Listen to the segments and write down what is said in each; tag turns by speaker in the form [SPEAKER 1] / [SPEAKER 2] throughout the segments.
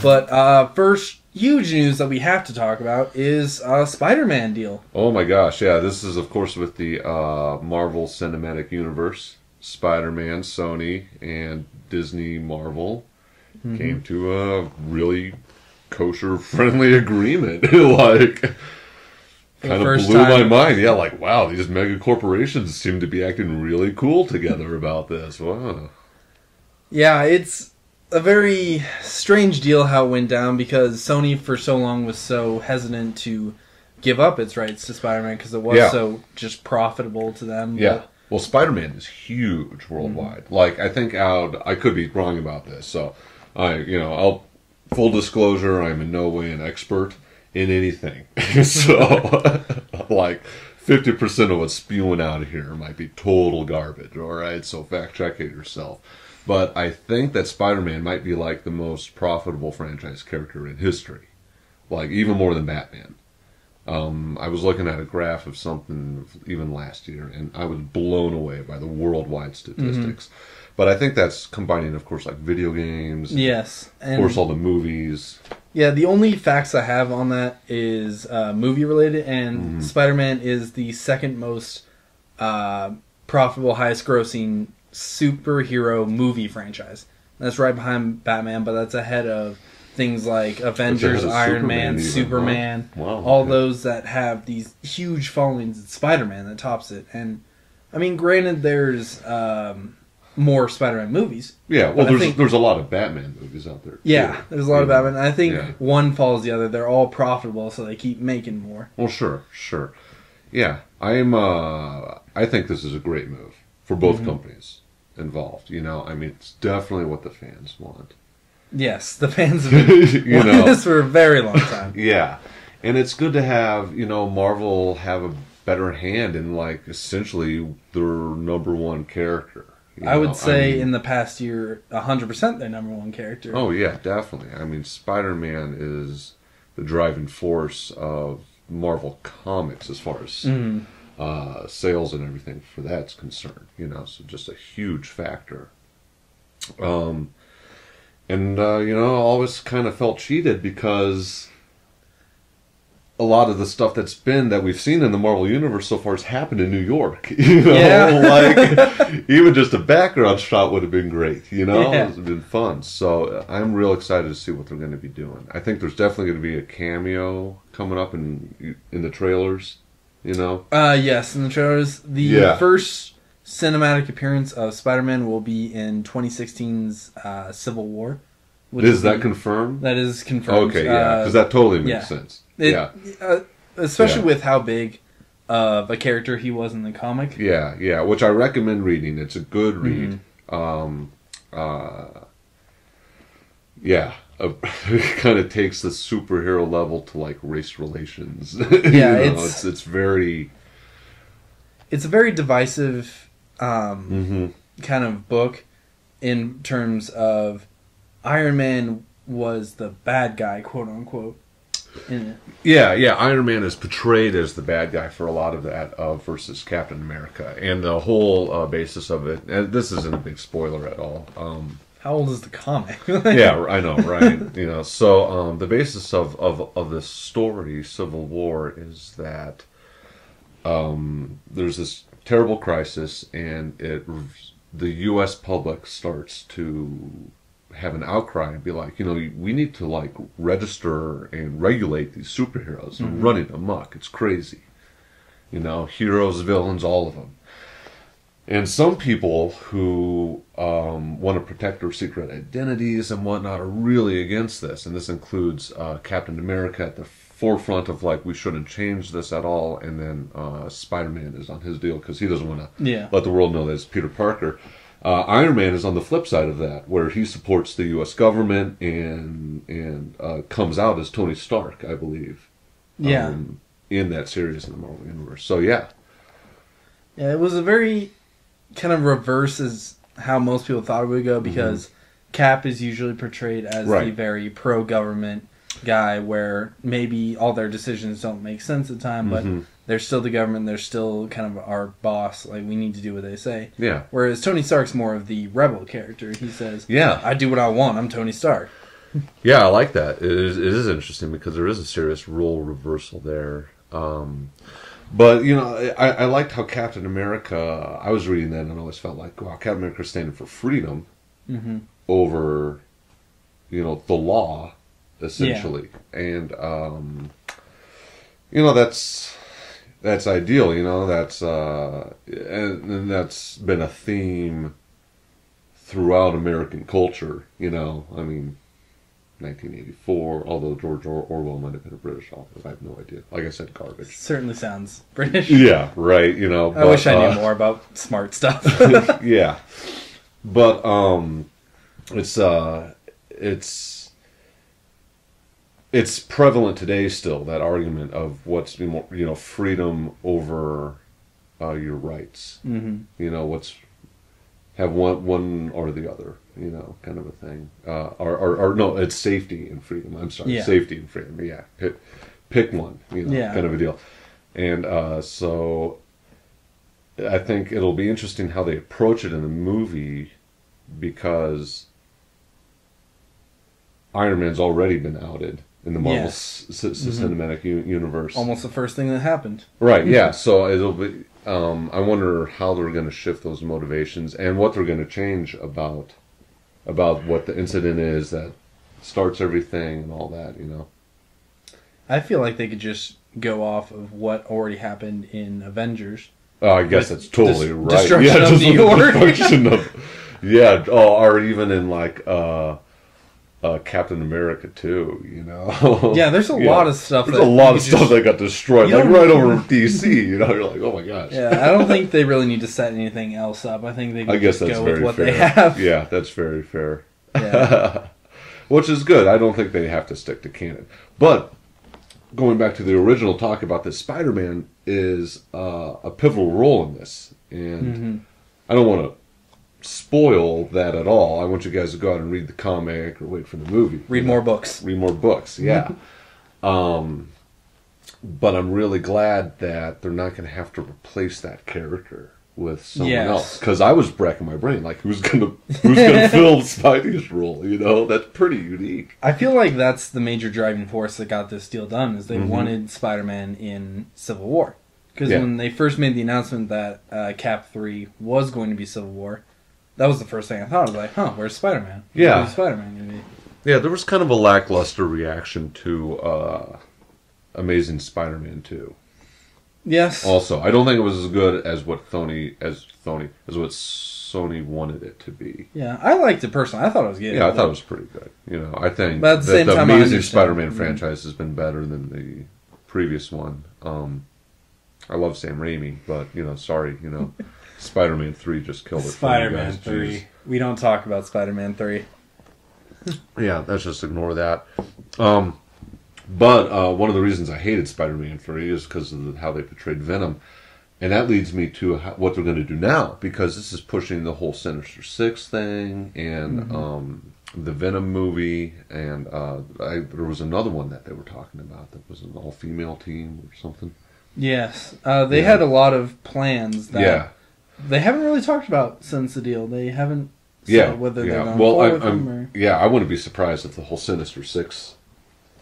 [SPEAKER 1] But first huge news that we have to talk about is Spider-Man deal.
[SPEAKER 2] Oh my gosh, yeah. This is, of course, with the Marvel Cinematic Universe. Spider-Man, Sony, and Disney Marvel came to a really kosher-friendly agreement. Like, kind of blew my mind. Yeah, like, wow, these mega corporations seem to be acting really cool together about this. Wow.
[SPEAKER 1] Yeah, it's a very strange deal how it went down because Sony for so long was so hesitant to give up its rights to Spider-Man because it was so just profitable to them.
[SPEAKER 2] Yeah. Well, Spider-Man is huge worldwide. Like, I think I could be wrong about this. So, full disclosure, I'm in no way an expert in anything. So, like, 50% of what's spewing out of here might be total garbage. All right, so fact check it yourself. But I think that Spider-Man might be like the most profitable franchise character in history, like even more than Batman. I was looking at a graph of something even last year, and I was blown away by the worldwide statistics. But I think that's combining, of course, like video games.
[SPEAKER 1] Yes.
[SPEAKER 2] And of course, all the movies.
[SPEAKER 1] Yeah, the only facts I have on that is movie-related, and Spider-Man is the second most profitable, highest-grossing superhero movie franchise. That's right behind Batman, but that's ahead of things like Avengers, Iron Man, Superman, all those that have these huge followings. It's Spider-Man that tops it. And, I mean, granted, there's more Spider-Man movies.
[SPEAKER 2] Yeah, well, there's a lot of Batman movies out there.
[SPEAKER 1] Yeah, there's a lot of Batman. I think one follows the other. They're all profitable, so they keep making more.
[SPEAKER 2] Well, sure. Yeah, I think this is a great move for both companies involved. I mean, it's definitely what the fans want.
[SPEAKER 1] Yes, the fans have been wanting this for a very long time.
[SPEAKER 2] Yeah, and it's good to have, Marvel have a better hand in, like, essentially their number one character.
[SPEAKER 1] I would say in the past year, 100% their number one character.
[SPEAKER 2] Oh, yeah, definitely. I mean, Spider-Man is the driving force of Marvel Comics as far as sales and everything for that's concerned. So just a huge factor. And, always kind of felt cheated because a lot of the stuff that we've seen in the Marvel Universe so far has happened in New York. Like, even just a background shot would have been great, It would have been fun. So I'm real excited to see what they're going to be doing. I think there's definitely going to be a cameo coming up in the trailers,
[SPEAKER 1] Yes, in the trailers. The first cinematic appearance of Spider-Man will be in 2016's Civil War.
[SPEAKER 2] Is that confirmed?
[SPEAKER 1] That is confirmed.
[SPEAKER 2] Okay, yeah, because that totally makes sense.
[SPEAKER 1] Especially with how big of a character he was in the comic.
[SPEAKER 2] Yeah, which I recommend reading. It's a good read. It kind of takes the superhero level to, like, race relations.
[SPEAKER 1] Yeah,
[SPEAKER 2] it's very...
[SPEAKER 1] It's a very divisive kind of book in terms of Iron Man was the bad guy, quote unquote.
[SPEAKER 2] Yeah, Iron Man is portrayed as the bad guy for a lot of that versus Captain America. And the whole basis of it, and this isn't a big spoiler at all.
[SPEAKER 1] How old is the comic?
[SPEAKER 2] Yeah, I know, right? So the basis of this story, Civil War, is that there's this terrible crisis, and the U.S. public starts to have an outcry and be like, we need to, like, register and regulate these superheroes. They're running amok. It's crazy. Heroes, villains, all of them. And some people who want to protect their secret identities and whatnot are really against this. And this includes Captain America at the forefront of, like, we shouldn't change this at all, and then Spider-Man is on his deal because he doesn't want to let the world know that it's Peter Parker. Iron Man is on the flip side of that, where he supports the U.S. government and comes out as Tony Stark, I believe. In that series in the Marvel Universe. So yeah, it
[SPEAKER 1] was a very kind of reverse as how most people thought it would go, because Cap is usually portrayed as the very pro-government guy where maybe all their decisions don't make sense at the time, but they're still the government, they're still kind of our boss, like we need to do what they say.
[SPEAKER 2] Yeah.
[SPEAKER 1] Whereas Tony Stark's more of the rebel character. He says,
[SPEAKER 2] yeah,
[SPEAKER 1] I do what I want, I'm Tony Stark.
[SPEAKER 2] Yeah, I like that. It is interesting because there is a serious role reversal there. But, you know, I liked how Captain America, I was reading that and I always felt like, wow, Captain America's standing for freedom over, you know, the law, essentially. Yeah. And, you know, that's ideal, you know, and that's been a theme throughout American culture, you know, I mean, 1984, although George Orwell might have been a British author. I have no idea. Like I said, garbage.
[SPEAKER 1] Certainly sounds British.
[SPEAKER 2] Yeah, right, you know.
[SPEAKER 1] I wish I knew more about smart stuff.
[SPEAKER 2] Yeah. But it's prevalent today still, that argument of what's, you know, freedom over your rights. You know, have one or the other, you know, kind of a thing. Or no, it's safety and freedom. I'm sorry, safety and freedom. Yeah, pick one, you know, kind of a deal. And so I think it'll be interesting how they approach it in the movie, because Iron Man's already been outed in the Marvel cinematic universe.
[SPEAKER 1] Almost the first thing that happened.
[SPEAKER 2] Right, yeah. So it'll be... I wonder how they're going to shift those motivations and what they're going to change about what the incident is that starts everything and all that, you know. I
[SPEAKER 1] feel like they could just go off of what already happened in Avengers.
[SPEAKER 2] Oh, I guess that's totally right.
[SPEAKER 1] Destruction of New York.
[SPEAKER 2] Or even in like Captain America too, you know.
[SPEAKER 1] Yeah, there's a lot of stuff.
[SPEAKER 2] There's a lot of stuff that got destroyed, like right over DC. You know, you're like, oh my gosh.
[SPEAKER 1] Yeah, I don't think they really need to set anything else up. I think they can just go with what
[SPEAKER 2] fair.
[SPEAKER 1] They have.
[SPEAKER 2] Yeah, that's very fair.
[SPEAKER 1] Yeah.
[SPEAKER 2] Which is good. I don't think they have to stick to canon. But going back to the original talk about this, Spider-Man is a pivotal role in this, and I don't want to spoil that at all. I want you guys to go out and read the comic or wait for the movie.
[SPEAKER 1] Read more books.
[SPEAKER 2] Read more books, yeah. But I'm really glad that they're not going to have to replace that character with someone else. Because I was racking my brain, like, who's gonna fill Spidey's role? You know, that's pretty unique.
[SPEAKER 1] I feel like that's the major driving force that got this deal done, is they wanted Spider-Man in Civil War. Because when they first made the announcement that Cap 3 was going to be Civil War, that was the first thing I thought. I was like, where's Spider-Man?
[SPEAKER 2] Yeah.
[SPEAKER 1] Where's Spider-Man going to be?
[SPEAKER 2] Yeah, there was kind of a lackluster reaction to Amazing Spider-Man 2.
[SPEAKER 1] Yes.
[SPEAKER 2] Also, I don't think it was as good as what Sony wanted it to be.
[SPEAKER 1] Yeah, I liked it personally. I thought it was good.
[SPEAKER 2] Yeah, I thought it was pretty good. You know, I think
[SPEAKER 1] but at the same time,
[SPEAKER 2] Amazing Spider-Man franchise has been better than the previous one. I love Sam Raimi, but, you know, sorry, you know, Spider-Man 3 just killed it.
[SPEAKER 1] Spider-Man 3. We don't talk about Spider-Man 3.
[SPEAKER 2] Yeah, let's just ignore that. But one of the reasons I hated Spider-Man 3 is because of how they portrayed Venom. And that leads me to what they're going to do now, because this is pushing the whole Sinister Six thing and the Venom movie. And there was another one that they were talking about that was an all-female team or something.
[SPEAKER 1] Yes. They had a lot of plans that they haven't really talked about since the deal. They haven't said whether they're going forward with them or...
[SPEAKER 2] Yeah, I wouldn't be surprised if the whole Sinister Six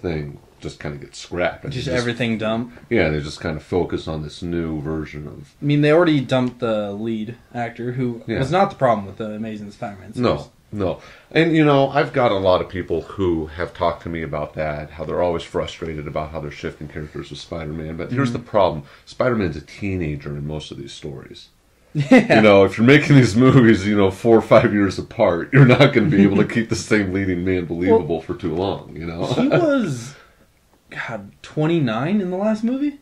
[SPEAKER 2] thing just kind of gets scrapped.
[SPEAKER 1] Just everything dumped?
[SPEAKER 2] Yeah, they just kind of focus on this new version of...
[SPEAKER 1] I mean, they already dumped the lead actor, who was not the problem with the Amazing Spider-Man series.
[SPEAKER 2] No. And, you know, I've got a lot of people who have talked to me about that, how they're always frustrated about how they're shifting characters with Spider-Man. But here's the problem. Spider-Man's a teenager in most of these stories. Yeah. You know, if you're making these movies, you know, 4 or 5 years apart, you're not going to be able to keep the same leading man believable for too long, you know?
[SPEAKER 1] He was, 29 in the last movie?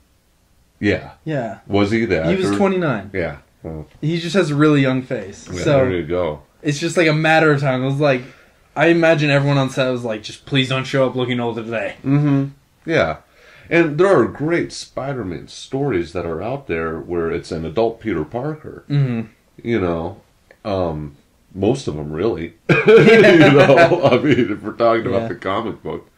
[SPEAKER 2] Yeah.
[SPEAKER 1] Yeah.
[SPEAKER 2] Was he that?
[SPEAKER 1] He was 29.
[SPEAKER 2] Yeah. Well,
[SPEAKER 1] he just has a really young face.
[SPEAKER 2] Yeah,
[SPEAKER 1] so
[SPEAKER 2] there you go.
[SPEAKER 1] It's just like a matter of time. It was like, I imagine everyone on set was like, just please don't show up looking older today.
[SPEAKER 2] Yeah. And there are great Spider-Man stories that are out there where it's an adult Peter Parker. You know, most of them really. You know, I mean, if we're talking about the comic book.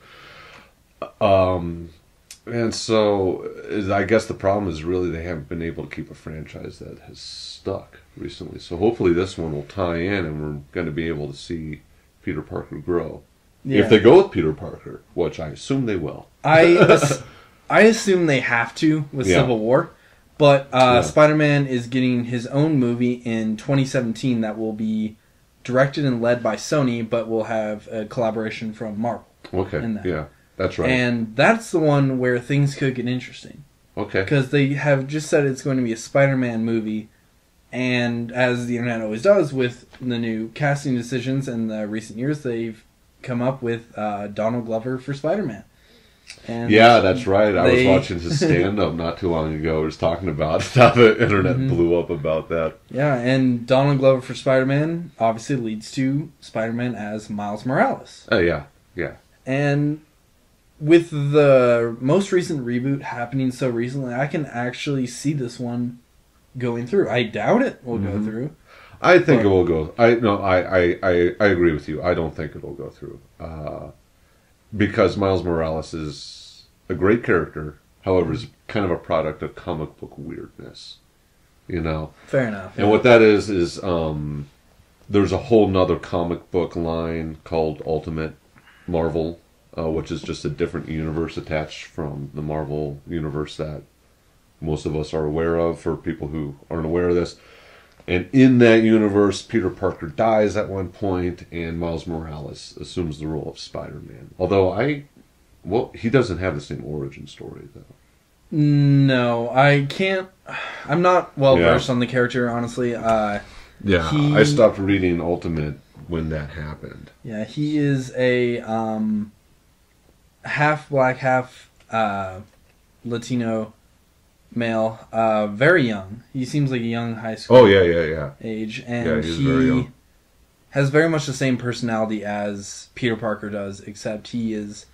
[SPEAKER 2] And so I guess the problem is really they haven't been able to keep a franchise that has stuck recently. So hopefully this one will tie in, and we're going to be able to see Peter Parker grow.
[SPEAKER 1] Yeah.
[SPEAKER 2] If they go with Peter Parker, which I assume they will.
[SPEAKER 1] I assume they have to with Civil War. But Spider-Man is getting his own movie in 2017 that will be directed and led by Sony, but will have a collaboration from Marvel.
[SPEAKER 2] Okay, yeah, that's right.
[SPEAKER 1] And that's the one where things could get interesting.
[SPEAKER 2] Okay.
[SPEAKER 1] Because they have just said it's going to be a Spider-Man movie, and as the internet always does with the new casting decisions in the recent years, they've come up with Donald Glover for Spider-Man. And
[SPEAKER 2] yeah, that's right. I was watching his stand-up not too long ago. He was talking about how the internet blew up about that.
[SPEAKER 1] Yeah, and Donald Glover for Spider-Man obviously leads to Spider-Man as Miles Morales.
[SPEAKER 2] Oh, yeah, yeah.
[SPEAKER 1] And with the most recent reboot happening so recently, I can actually see this one going through. I doubt it will go through.
[SPEAKER 2] I think it will go. I agree with you. I don't think it will go through. Because Miles Morales is a great character, however, is kind of a product of comic book weirdness, you know.
[SPEAKER 1] Fair enough.
[SPEAKER 2] And what that is there's a whole nother comic book line called Ultimate Marvel, which is just a different universe attached from the Marvel universe that most of us are aware of. For people who aren't aware of this. And in that universe, Peter Parker dies at one point, and Miles Morales assumes the role of Spider-Man. Although he doesn't have the same origin story, though.
[SPEAKER 1] No, I can't. I'm not well versed on the character, honestly.
[SPEAKER 2] I stopped reading Ultimate when that happened.
[SPEAKER 1] Yeah, he is a half black, half Latino male, very young. He seems like a young high school.
[SPEAKER 2] Oh yeah.
[SPEAKER 1] Age, and
[SPEAKER 2] he's very young.
[SPEAKER 1] Has very much the same personality as Peter Parker does, except he is,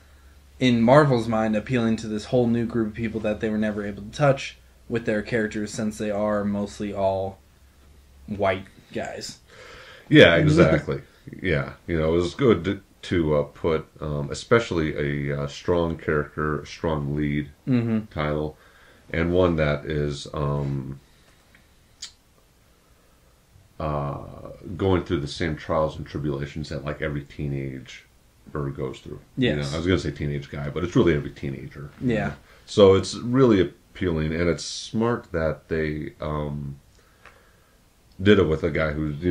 [SPEAKER 1] in Marvel's mind, appealing to this whole new group of people that they were never able to touch with their characters, since they are mostly all white guys.
[SPEAKER 2] Yeah, exactly. Yeah, it was good to put, especially a strong character, a strong lead title. And one that is going through the same trials and tribulations that like every teenager goes through.
[SPEAKER 1] Yes.
[SPEAKER 2] I was going to say teenage guy, but it's really every teenager.
[SPEAKER 1] Yeah.
[SPEAKER 2] So it's really appealing, and it's smart that they did it with a guy who's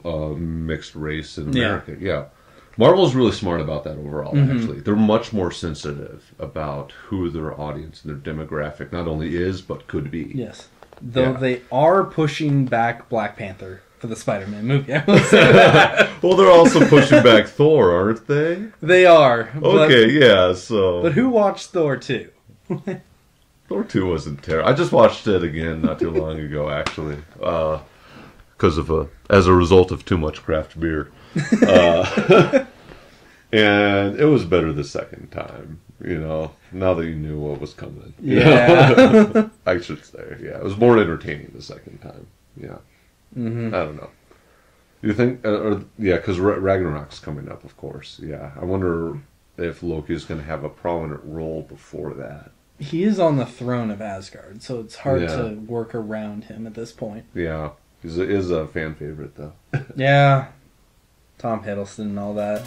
[SPEAKER 2] of mixed race in America. Yeah. Marvel's really smart about that overall, actually. They're much more sensitive about who their audience and their demographic not only is, but could be.
[SPEAKER 1] Yes. Though they are pushing back Black Panther for the Spider-Man movie. I will say that.
[SPEAKER 2] Well, they're also pushing back Thor, aren't they?
[SPEAKER 1] They are.
[SPEAKER 2] Okay, yeah, so...
[SPEAKER 1] But who watched Thor 2?
[SPEAKER 2] Thor 2 wasn't terrible. I just watched it again not too long ago, actually. As a result of too much craft beer. And it was better the second time, now that you knew what was coming.
[SPEAKER 1] Yeah.
[SPEAKER 2] I should say, yeah. It was more entertaining the second time, yeah. I don't know. You think, because Ragnarok's coming up, of course, yeah. I wonder if Loki's going to have a prominent role before that.
[SPEAKER 1] He is on the throne of Asgard, so it's hard to work around him at this point.
[SPEAKER 2] Yeah. He is a fan favorite, though.
[SPEAKER 1] Yeah. Tom Hiddleston and all that.